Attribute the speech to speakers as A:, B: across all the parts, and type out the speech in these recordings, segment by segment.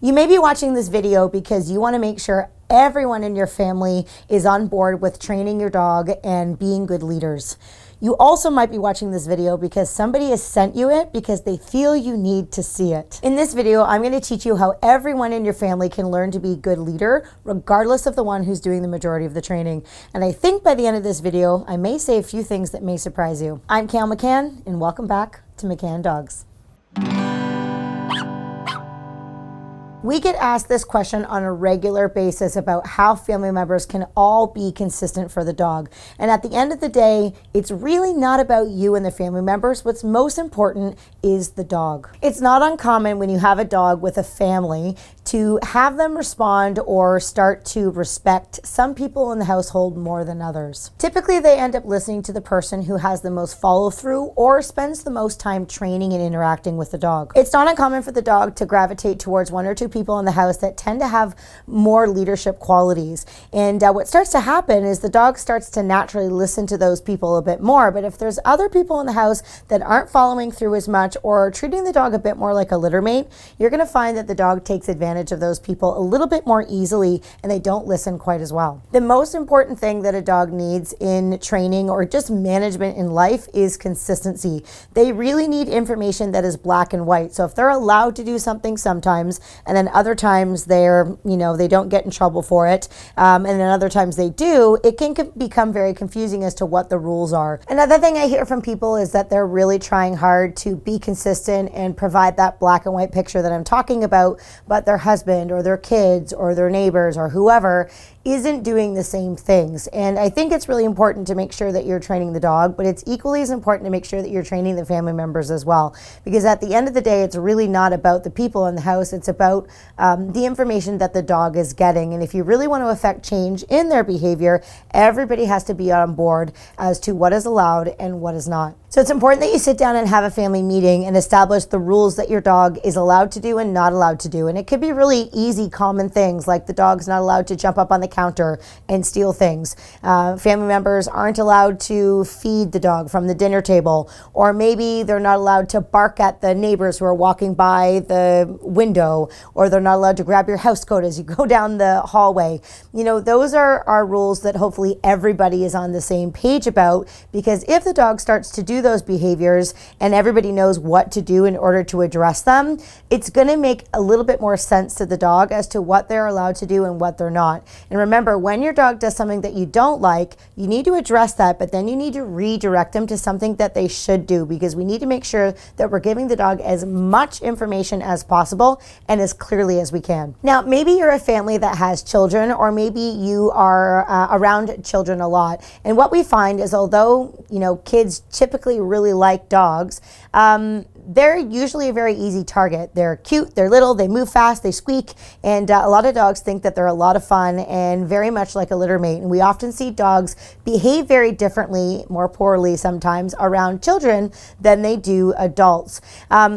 A: You may be watching this video because you want to make sure everyone in your family is on board with training your dog and being good leaders. You also might be watching this video because somebody has sent you it because they feel you need to see it. In this video, I'm going to teach you how everyone in your family can learn to be a good leader, regardless of the one who's doing the majority of the training. And I think by the end of this video, I may say a few things that may surprise you. I'm McCann, and welcome back to McCann Dogs. We get asked this question on a regular basis about how family members can all be consistent for the dog. And at the end of the day, it's really not about you and the family members. What's most important is the dog. It's not uncommon when you have a dog with a family to have them respond or start to respect some people in the household more than others. Typically, they end up listening to the person who has the most follow through or spends the most time training and interacting with the dog. It's not uncommon for the dog to gravitate towards one or two people in the house that tend to have more leadership qualities. And what starts to happen is the dog starts to naturally listen to those people a bit more. But if there's other people in the house that aren't following through as much or treating the dog a bit more like a litter mate, you're going to find that the dog takes advantage of those people a little bit more easily and they don't listen quite as well. The most important thing that a dog needs in training or just management in life is consistency. They really need information that is black and white. So if they're allowed to do something sometimes and then other times they don't get in trouble for it, and then other times they do, it can become very confusing as to what the rules are. Another thing I hear from people is that they're really trying hard to be consistent and provide that black and white picture that I'm talking about, but their husband or their kids or their neighbors or whoever isn't doing the same things. And I think it's really important to make sure that you're training the dog, but it's equally as important to make sure that you're training the family members as well. Because at the end of the day, it's really not about the people in the house, it's about the information that the dog is getting. And if you really want to affect change in their behavior, everybody has to be on board as to what is allowed and what is not. So it's important that you sit down and have a family meeting and establish the rules that your dog is allowed to do and not allowed to do. And it could be really easy, common things like the dog's not allowed to jump up on the counter and steal things. Family members aren't allowed to feed the dog from the dinner table, or maybe they're not allowed to bark at the neighbors who are walking by the window, or they're not allowed to grab your house coat as you go down the hallway. You know, those are rules that hopefully everybody is on the same page about, because if the dog starts to do those behaviors and everybody knows what to do in order to address them, it's going to make a little bit more sense to the dog as to what they're allowed to do and what they're not. And remember, when your dog does something that you don't like, you need to address that, but then you need to redirect them to something that they should do, because we need to make sure that we're giving the dog as much information as possible and as clearly as we can. Now, maybe you're a family that has children, or maybe you are around children a lot. And what we find is, although kids typically really like dogs, they're usually a very easy target. They're cute, they're little, they move fast, they squeak, and a lot of dogs think that they're a lot of fun and very much like a litter mate. And we often see dogs behave very differently, more poorly sometimes, around children than they do adults.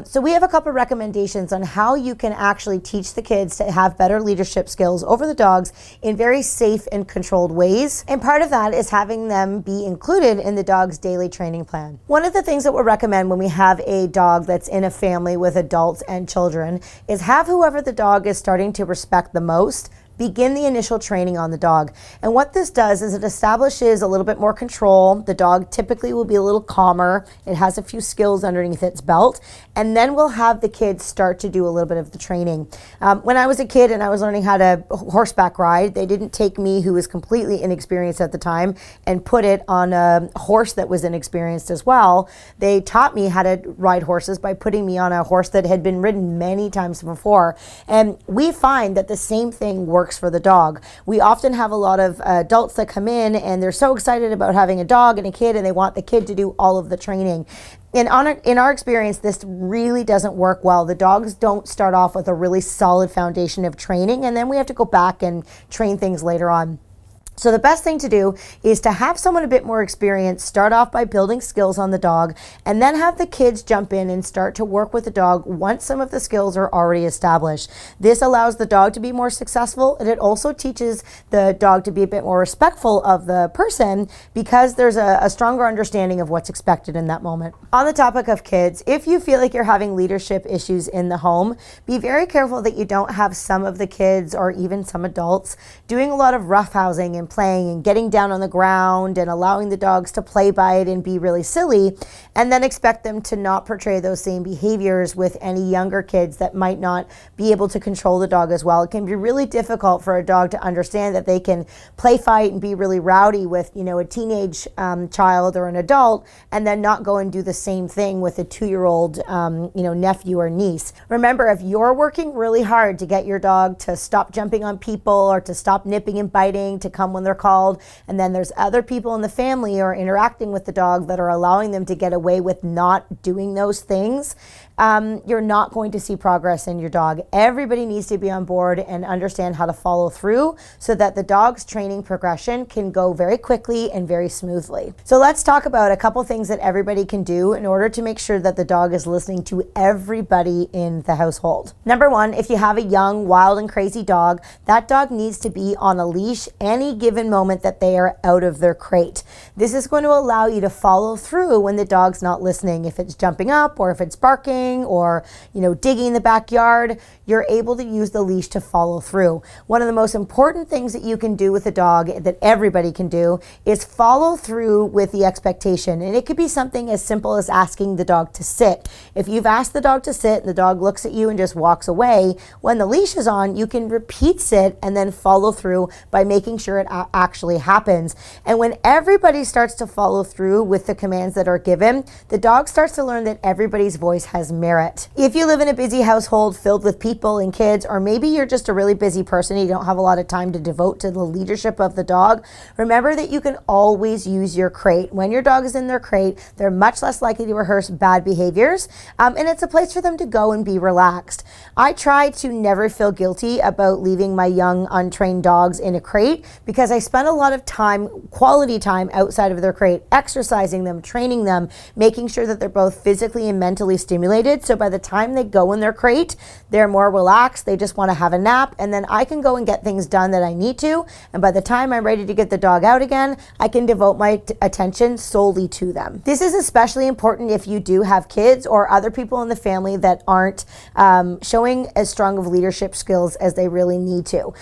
A: So we have a couple of recommendations on how you can actually teach the kids to have better leadership skills over the dogs in very safe and controlled ways. And part of that is having them be included in the dog's daily training plan. One of the things that we'll recommend when we have a dog that's in a family with adults and children is have whoever the dog is starting to respect the most begin the initial training on the dog. And what this does is it establishes a little bit more control. The dog typically will be a little calmer. It has a few skills underneath its belt. And then we'll have the kids start to do a little bit of the training. When I was a kid and I was learning how to horseback ride, they didn't take me, who was completely inexperienced at the time, and put it on a horse that was inexperienced as well. They taught me how to ride horses by putting me on a horse that had been ridden many times before. And we find that the same thing works for the dog. We often have a lot of adults that come in and they're so excited about having a dog and a kid, and they want the kid to do all of the training. In our experience, this really doesn't work well. The dogs don't start off with a really solid foundation of training, and then we have to go back and train things later on. So the best thing to do is to have someone a bit more experienced start off by building skills on the dog, and then have the kids jump in and start to work with the dog once some of the skills are already established. This allows the dog to be more successful, and it also teaches the dog to be a bit more respectful of the person because there's a stronger understanding of what's expected in that moment. On the topic of kids, if you feel like you're having leadership issues in the home, be very careful that you don't have some of the kids or even some adults doing a lot of roughhousing and playing and getting down on the ground and allowing the dogs to play by it and be really silly, and then expect them to not portray those same behaviors with any younger kids that might not be able to control the dog as well. It can be really difficult for a dog to understand that they can play fight and be really rowdy with, a teenage child or an adult, and then not go and do the same thing with a 2-year-old, nephew or niece. Remember, if you're working really hard to get your dog to stop jumping on people or to stop nipping and biting, to come when they're called, and then there's other people in the family or interacting with the dog that are allowing them to get away with not doing those things, you're not going to see progress in your dog. Everybody needs to be on board and understand how to follow through so that the dog's training progression can go very quickly and very smoothly. So let's talk about a couple things that everybody can do in order to make sure that the dog is listening to everybody in the household. Number one, if you have a young, wild, and crazy dog, that dog needs to be on a leash any given moment that they are out of their crate. This is going to allow you to follow through when the dog's not listening. If it's jumping up or if it's barking or digging in the backyard, you're able to use the leash to follow through. One of the most important things that you can do with a dog, that everybody can do, is follow through with the expectation. And it could be something as simple as asking the dog to sit. If you've asked the dog to sit and the dog looks at you and just walks away, when the leash is on, you can repeat sit and then follow through by making sure it actually happens. And when everybody starts to follow through with the commands that are given, the dog starts to learn that everybody's voice has merit. If you live in a busy household filled with people and kids, or maybe you're just a really busy person, you don't have a lot of time to devote to the leadership of the dog, remember that you can always use your crate. When your dog is in their crate, they're much less likely to rehearse bad behaviors, and it's a place for them to go and be relaxed. I try to never feel guilty about leaving my young, untrained dogs in a crate because I spend a lot of time, quality time, outside of their crate, exercising them, training them, making sure that they're both physically and mentally stimulated. So by the time they go in their crate, they're more relaxed, they just want to have a nap, and then I can go and get things done that I need to. And by the time I'm ready to get the dog out again, I can devote my attention solely to them. This is especially important if you do have kids or other people in the family that aren't showing as strong of leadership skills as they really need to.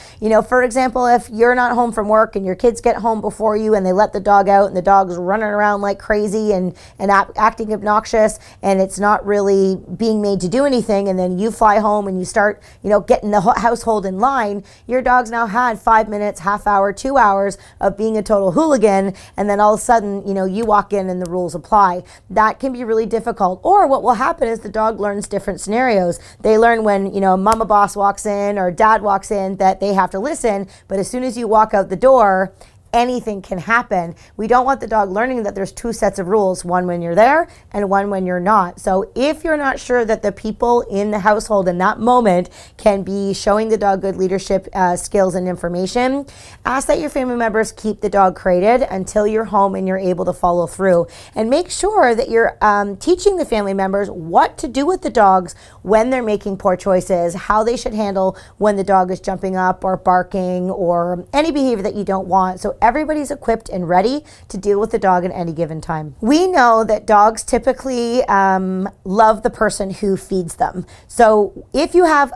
A: For example, if you're not home from work and your kids get home before you and they let the dog out and the dog's running around like crazy and acting obnoxious, and it's not really being made to do anything, and then you fly home and you start, getting the household in line, your dog's now had 5 minutes, half hour, 2 hours of being a total hooligan, and then all of a sudden, you walk in and the rules apply. That can be really difficult. Or what will happen is the dog learns different scenarios. They learn when, mama boss walks in or dad walks in that they have to listen, but as soon as you walk out the door, anything can happen. We don't want the dog learning that there's two sets of rules, one when you're there and one when you're not. So if you're not sure that the people in the household in that moment can be showing the dog good leadership skills and information, ask that your family members keep the dog crated until you're home and you're able to follow through. And make sure that you're teaching the family members what to do with the dogs when they're making poor choices, how they should handle when the dog is jumping up or barking or any behavior that you don't want. So everybody's equipped and ready to deal with the dog at any given time. We know that dogs typically love the person who feeds them. So if you have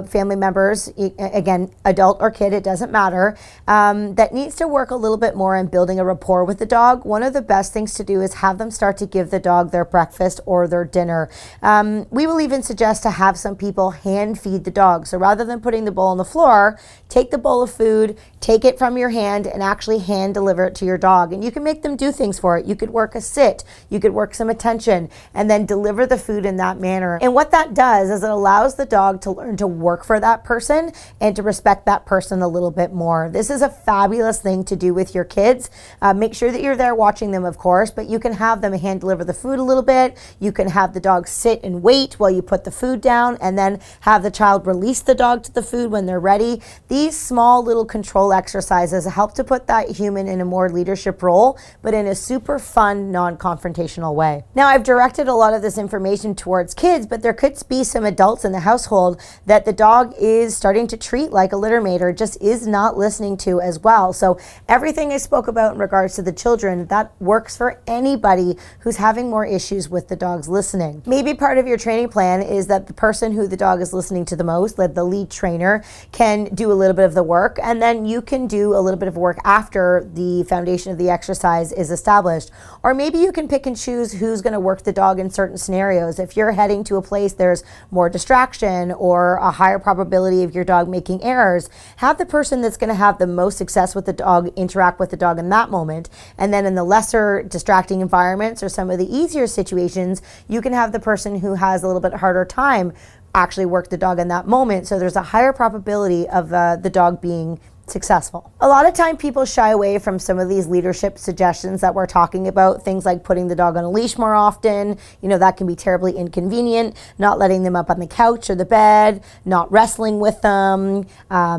A: family members, again, adult or kid, it doesn't matter, that needs to work a little bit more on building a rapport with the dog, one of the best things to do is have them start to give the dog their breakfast or their dinner. We will even suggest to have some people hand feed the dog. So rather than putting the bowl on the floor, take the bowl of food, take it from your hand and actually hand deliver it to your dog. And you can make them do things for it. You could work a sit, you could work some attention, and then deliver the food in that manner. And what that does is it allows the dog to learn to work for that person and to respect that person a little bit more. This is a fabulous thing to do with your kids. Make sure that you're there watching them, of course, but you can have them hand deliver the food a little bit. You can have the dog sit and wait while you put the food down, and then have the child release the dog to the food when they're ready. These small little control exercises help to put that human in a more leadership role, but in a super fun, non-confrontational way. Now, I've directed a lot of this information towards kids, but there could be some adults in the household that the dog is starting to treat like a litter mate or just is not listening to as well. So everything I spoke about in regards to the children, that works for anybody who's having more issues with the dog's listening. Maybe part of your training plan is that the person who the dog is listening to the most, like the lead trainer, can do a little bit of the work, and then you can do a little bit of work after the foundation of the exercise is established. Or maybe you can pick and choose who's going to work the dog in certain scenarios. If you're heading to a place there's more distraction or a higher probability of your dog making errors, have the person that's going to have the most success with the dog interact with the dog in that moment. And then in the lesser distracting environments or some of the easier situations, you can have the person who has a little bit harder time actually work the dog in that moment. So there's a higher probability of the dog being successful. A lot of time people shy away from some of these leadership suggestions that we're talking about, things like putting the dog on a leash more often. You know, that can be terribly inconvenient, not letting them up on the couch or the bed, not wrestling with them,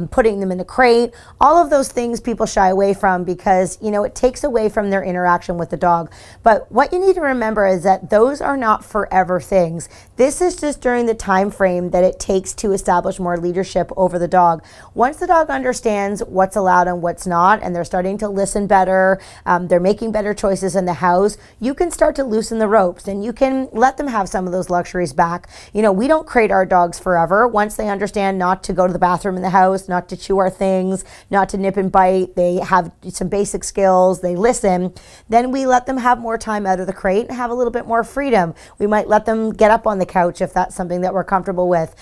A: putting them in a crate. All of those things people shy away from because, you know, it takes away from their interaction with the dog. But what you need to remember is that those are not forever things. This is just during the time frame that it takes to establish more leadership over the dog. Once the dog understands what's allowed and what's not, and they're starting to listen better, they're making better choices in the house, you can start to loosen the ropes and you can let them have some of those luxuries back. You know, we don't crate our dogs forever. Once they understand not to go to the bathroom in the house, not to chew our things, not to nip and bite, they have some basic skills, they listen, then we let them have more time out of the crate and have a little bit more freedom. We might let them get up on the couch if that's something that we're comfortable with.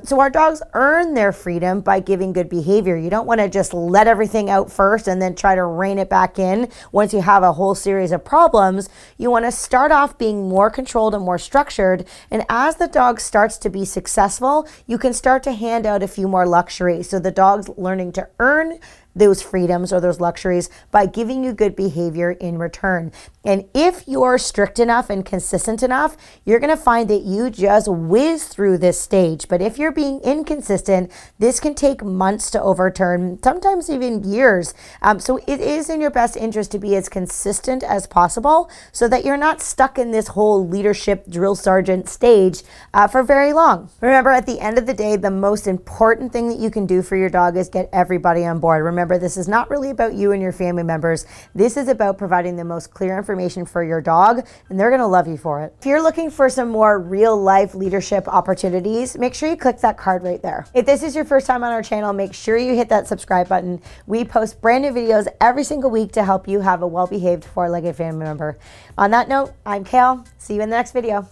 A: So our dogs earn their freedom by giving good behavior. You don't want to just let everything out first and then try to rein it back in once you have a whole series of problems. You want to start off being more controlled and more structured, and as the dog starts to be successful, you can start to hand out a few more luxuries. So the dog's learning to earn those freedoms or those luxuries by giving you good behavior in return. And if you're strict enough and consistent enough, you're going to find that you just whiz through this stage. But if you're being inconsistent, this can take months to overturn, sometimes even years. So it is in your best interest to be as consistent as possible so that you're not stuck in this whole leadership drill sergeant stage for very long. Remember, at the end of the day, the most important thing that you can do for your dog is get everybody on board. Remember, this is not really about you and your family members. This is about providing the most clear information for your dog, and they're going to love you for it. If you're looking for some more real life leadership opportunities, make sure you click that card right there. If this is your first time on our channel, make sure you hit that subscribe button. We post brand new videos every single week to help you have a well-behaved four-legged family member. On that note, I'm Kale. See you in the next video.